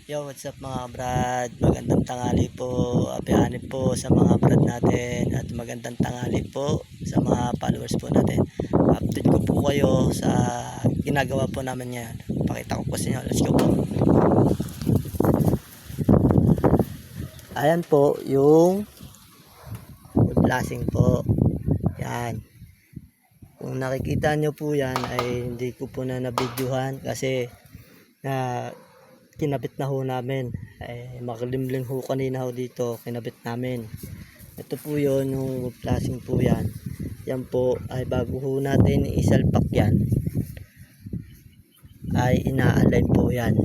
Yo, what's up mga brad? Magandang tanghali po. Apihanin po sa mga brad natin at magandang tanghali po sa mga followers po natin. Update ko po kayo sa ginagawa po namin ngayon. Pakita ko po sa inyo. Let's go po. Ayan po yung blasting po. Yan. Kung nakikita nyo po yan ay hindi ko po na nabidyohan kasi na kinabit na ho namin. Makalimlim ho kanina ho dito, kinabit namin. Ito po yun, yung flashing po yan. Yan po ay bago ho natin isalpak yan ay ina-align po yan.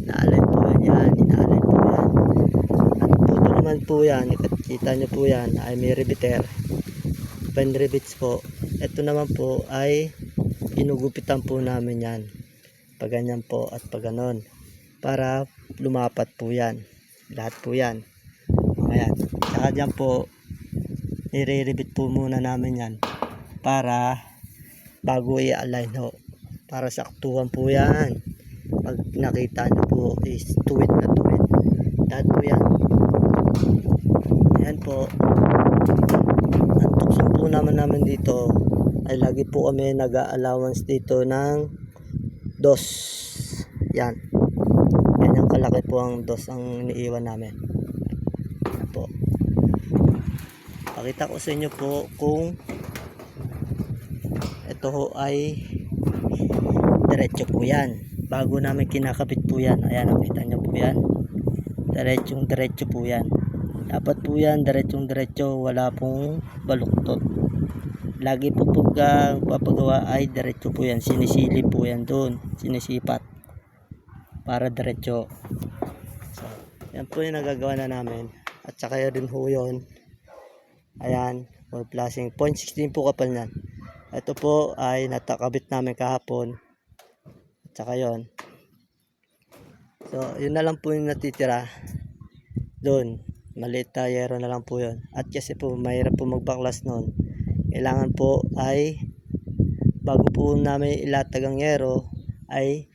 Ina-align po yan, ina-align po yan. At puto naman po yan, kita nyo po yan ay may riveter, pen rivets po. Ito naman po ay ginugupitan po namin yan, pag ganyan po at pag ganon, para lumapat po yan lahat po yan. Ayan, saka dyan po nire-ribit po muna namin yan para bago i-align ho, para saktuhan po yan. Pag nakita nyo po is tuwid na tuwid lahat po yan. Ayan po, ang tukso po namin dito ay lagi po kami nag-allowance dito ng dos. Yan. Yan yung kalaki po ang dos ang iniiwan namin. Yan po. Pakita ko sa inyo po kung ito ho ay diretso po yan. Bago namin kinakabit po yan. Ayan, nakita nyo po yan. Diretso po yan. Dapat po yan diretsong diretso. Wala pong baluktot. Lagi po pag papagawa ay diretso po yan, sinisilip po yan doon, sinisipat para diretso. So yan po yung nagagawa na namin. At saka yun din ho yun. Ayan, for flashing 0.16 po kapal nyan. Ito po ay natakabit namin kahapon. At saka yun, so yun na lang po yung natitira doon. Maliit na yero na lang po yun. At kasi po mahirap po magbaklas noon, kailangan po ay bago po namin ilatag ang yero ay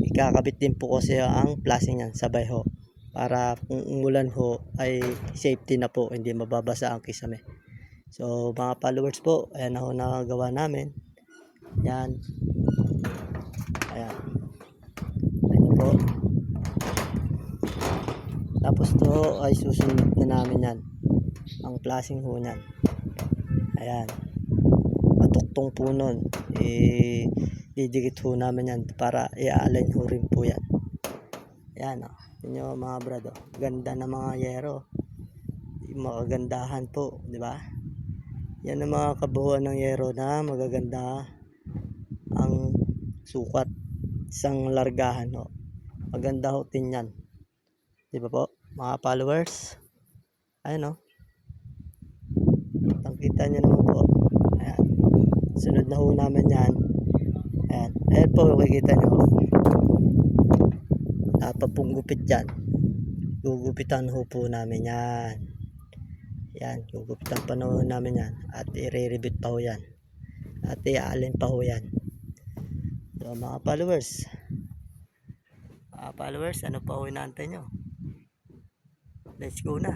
ikakabit din po kasi ang flashing yan sabay ho, para kung umulan ho ay safety na po, hindi mababasa ang kisame. So mga followers po, ayan na ho nakagawa namin yan. Ayan, ayan po. Tapos to ay susunod na namin yan, ang flashing ho nyan. Ayan, matuktong po nun, didikit ho namin yan para i-align ho rin po yan. Ayan o, yun yung mga brado, ganda na mga yero, makagandahan po, di ba? Yan ang mga kabuuan ng yero na magaganda ang sukat, isang largahan ho, maganda ho tin yan, di ba po mga followers? Ayan o, kita nyo naman po. Ayan, sunod na ho namin yan. Ayan, ayan po, makikita nyo napapong gupit yan, gugupitan ho po namin yan. Yan, gugupitan pa ho namin yan at i-re-ribit pa ho yan at i-alin pa ho yan. So mga followers, ano pa ho inaantay nyo? Let's go na.